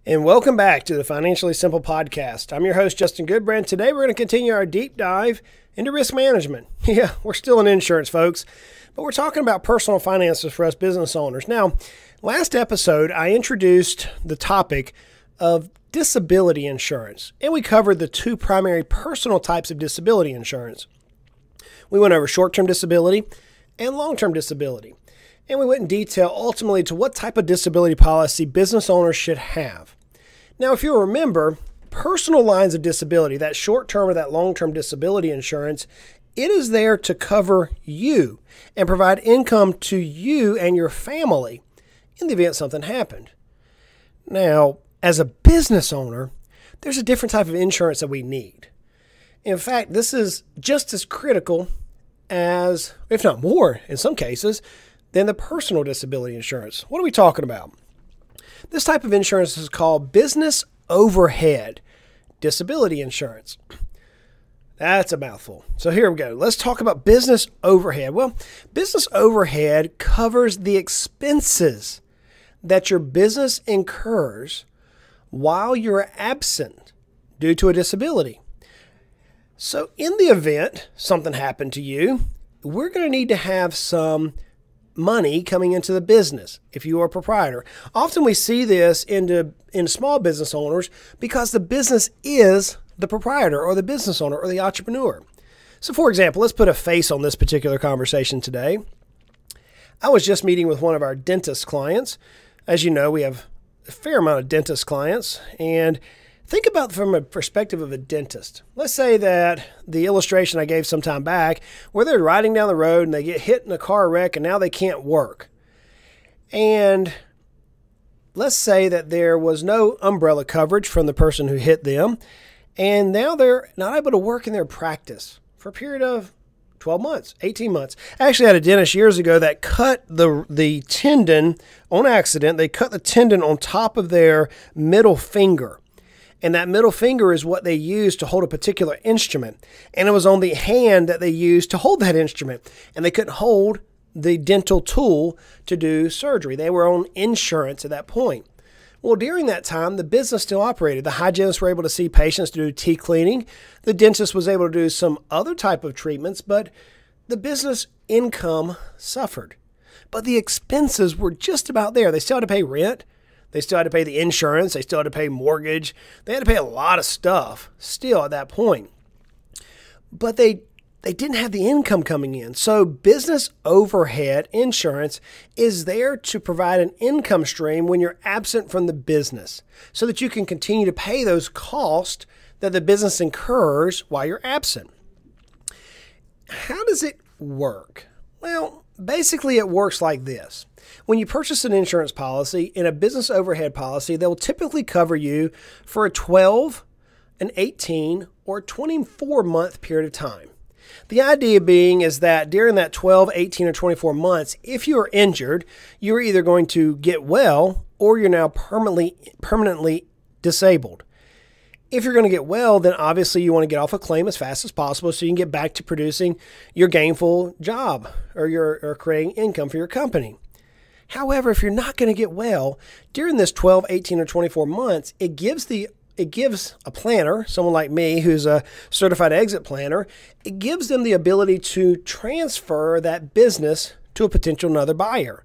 And welcome back to the Financially Simple Podcast. I'm your host, Justin Goodbread. Today we're going to continue our deep dive into risk management. Yeah, we're still in insurance, folks, but we're talking about personal finances for us business owners. Now, last episode, I introduced the topic of disability insurance, and we covered the two primary personal types of disability insurance. We went over short-term disability and long-term disability. And we went in detail ultimately to what type of disability policy business owners should have. Now, if you remember, personal lines of disability, that short-term or that long-term disability insurance, it is there to cover you and provide income to you and your family in the event something happened. Now, as a business owner, there's a different type of insurance that we need. In fact, this is just as critical as, if not more in some cases, than the personal disability insurance. What are we talking about? This type of insurance is called business overhead disability insurance. That's a mouthful. So here we go. Let's talk about business overhead. Well, business overhead covers the expenses that your business incurs while you're absent due to a disability. So in the event something happened to you, we're going to need to have some money coming into the business if you are a proprietor. Often we see this in small business owners because the business is the proprietor or the business owner or the entrepreneur. So for example, let's put a face on this particular conversation today. I was just meeting with one of our dentist clients. As you know, we have a fair amount of dentist clients, and think about from a perspective of a dentist. Let's say that the illustration I gave some time back, where they're riding down the road and they get hit in a car wreck and now they can't work. And let's say that there was no umbrella coverage from the person who hit them, and now they're not able to work in their practice for a period of 12 months, 18 months. I actually had a dentist years ago that cut the tendon on accident. They cut the tendon on top of their middle finger. And that middle finger is what they use to hold a particular instrument. And it was on the hand that they used to hold that instrument. And they couldn't hold the dental tool to do surgery. They were on insurance at that point. Well, during that time, the business still operated. The hygienists were able to see patients to do teeth cleaning. The dentist was able to do some other type of treatments, but the business income suffered. But the expenses were just about there. They still had to pay rent. They still had to pay the insurance. They still had to pay mortgage. They had to pay a lot of stuff still at that point. But they didn't have the income coming in. So business overhead insurance is there to provide an income stream when you're absent from the business so that you can continue to pay those costs that the business incurs while you're absent. How does it work? Well, basically it works like this. When you purchase an insurance policy, in a business overhead policy, they will typically cover you for a 12, an 18, or 24-month period of time. The idea being is that during that 12, 18, or 24 months, if you are injured, you're either going to get well or you're now permanently disabled. If you're going to get well, then obviously you want to get off a claim as fast as possible so you can get back to producing your gainful job or creating income for your company. However, if you're not going to get well, during this 12, 18, or 24 months, it gives a planner, someone like me who's a certified exit planner, it gives them the ability to transfer that business to a potential another buyer.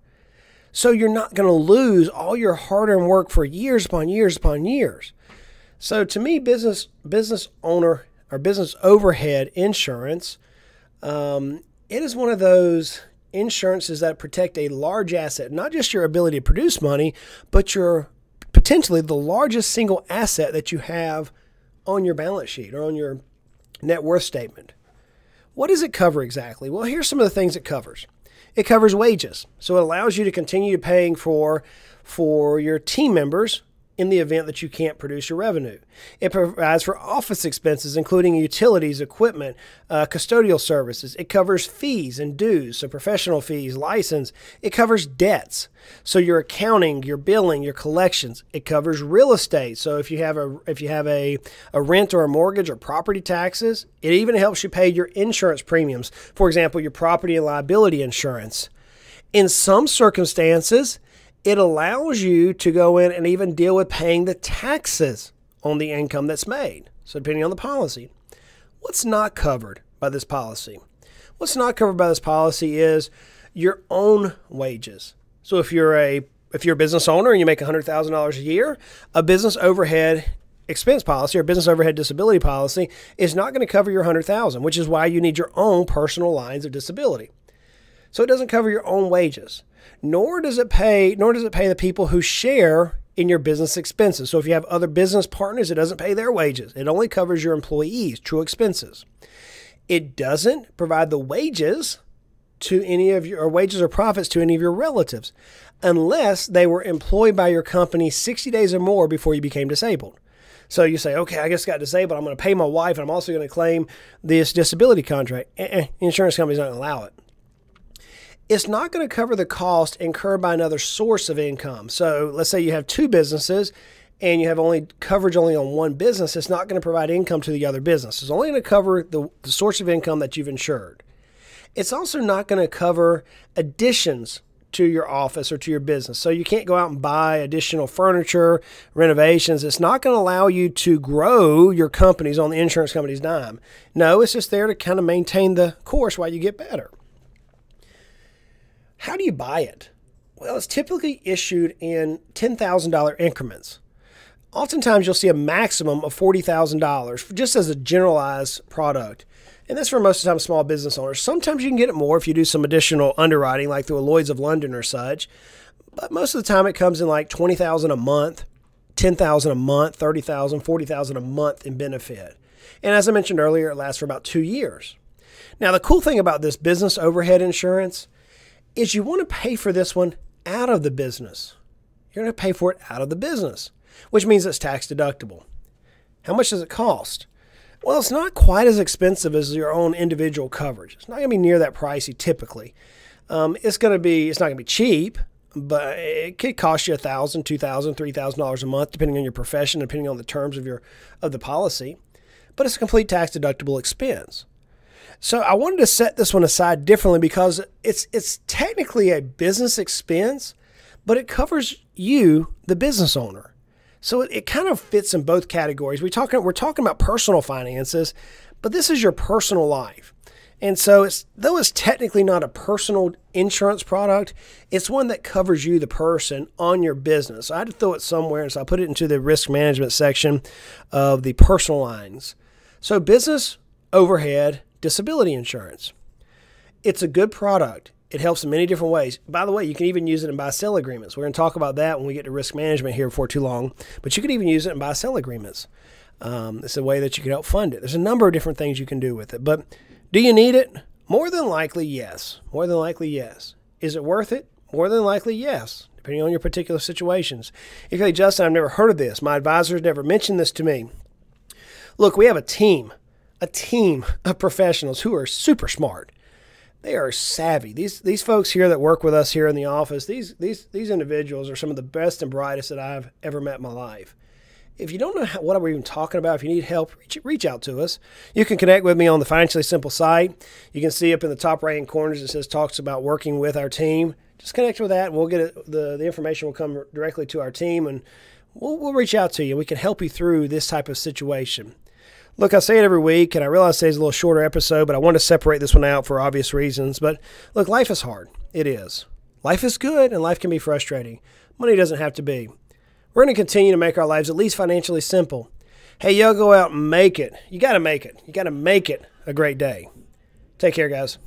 So you're not going to lose all your hard-earned work for years upon years upon years. So to me, business owner or business overhead insurance, it is one of those insurances that protect a large asset, not just your ability to produce money, but your potentially the largest single asset that you have on your balance sheet or on your net worth statement. What does it cover exactly? Well, here's some of the things it covers. It covers wages. So it allows you to continue paying for your team members in the event that you can't produce your revenue. It provides for office expenses, including utilities, equipment, custodial services. It covers fees and dues, so professional fees, license. It covers debts, so your accounting, your billing, your collections. It covers real estate, so if you have a rent or a mortgage or property taxes. It even helps you pay your insurance premiums, for example, your property and liability insurance. In some circumstances, It allows you to go in and even deal with paying the taxes on the income that's made. So depending on the policy. What's not covered by this policy? What's not covered by this policy is your own wages. So if you're a business owner and you make $100,000 a year, a business overhead expense policy or business overhead disability policy is not going to cover your $100,000, which is why you need your own personal lines of disability. So it doesn't cover your own wages, nor does it pay the people who share in your business expenses. So if you have other business partners, it doesn't pay their wages. It only covers your employees' true expenses. It doesn't provide the wages to any of your, or wages or profits to any of your relatives, unless they were employed by your company 60 days or more before you became disabled. So you say, okay, I just got disabled. I'm going to pay my wife, and I'm also going to claim this disability contract. The insurance company's not going to allow it. It's not going to cover the cost incurred by another source of income. So let's say you have two businesses and you have coverage only on one business. It's not going to provide income to the other business. It's only going to cover the source of income that you've insured. It's also not going to cover additions to your office or to your business. So you can't go out and buy additional furniture, renovations. It's not going to allow you to grow your companies on the insurance company's dime. No, it's just there to kind of maintain the course while you get better. How do you buy it? Well, it's typically issued in $10,000 increments. Oftentimes, you'll see a maximum of $40,000 just as a generalized product. And that's for most of the time small business owners. Sometimes you can get it more if you do some additional underwriting, like through a Lloyd's of London or such. But most of the time, it comes in like $20,000 a month, $10,000 a month, $30,000, $40,000 a month in benefit. And as I mentioned earlier, it lasts for about 2 years. Now, the cool thing about this business overhead insurance is you want to pay for this one out of the business. You're going to pay for it out of the business, which means it's tax deductible. How much does it cost? Well, it's not quite as expensive as your own individual coverage. It's not going to be near that pricey typically. It's not going to be cheap, but it could cost you $1,000, $2,000, $3,000 a month, depending on your profession, depending on the terms of the policy. But it's a complete tax deductible expense. So I wanted to set this one aside differently because it's technically a business expense, but it covers you, the business owner. So it kind of fits in both categories. We're talking about personal finances, but this is your personal life. And so though it's technically not a personal insurance product, it's one that covers you, the person, on your business. So I had to throw it somewhere, and so I put it into the risk management section of the personal lines. So business overhead disability insurance. It's a good product. It helps in many different ways. By the way, you can even use it in buy-sell agreements. We're going to talk about that when we get to risk management here before too long. But you can even use it in buy-sell agreements. It's a way that you can help fund it. There's a number of different things you can do with it. But do you need it? More than likely, yes. More than likely, yes. Is it worth it? More than likely, yes, depending on your particular situations. If you're like, Justin, I've never heard of this. My advisors never mentioned this to me. Look, we have a team of professionals who are super smart. They are savvy. These folks here that work with us here in the office, these individuals are some of the best and brightest that I've ever met in my life. If you don't know what we're even talking about, if you need help, reach out to us. You can connect with me on the Financially Simple site. You can see up in the top right-hand corners it says talks about working with our team. Just connect with that, and we'll get it, the information will come directly to our team, and we'll reach out to you. We can help you through this type of situation. Look, I say it every week, and I realize today's a little shorter episode, but I want to separate this one out for obvious reasons. But look, life is hard. It is. Life is good, and life can be frustrating. Money doesn't have to be. We're going to continue to make our lives at least financially simple. Hey, y'all go out and make it. You got to make it. You got to make it a great day. Take care, guys.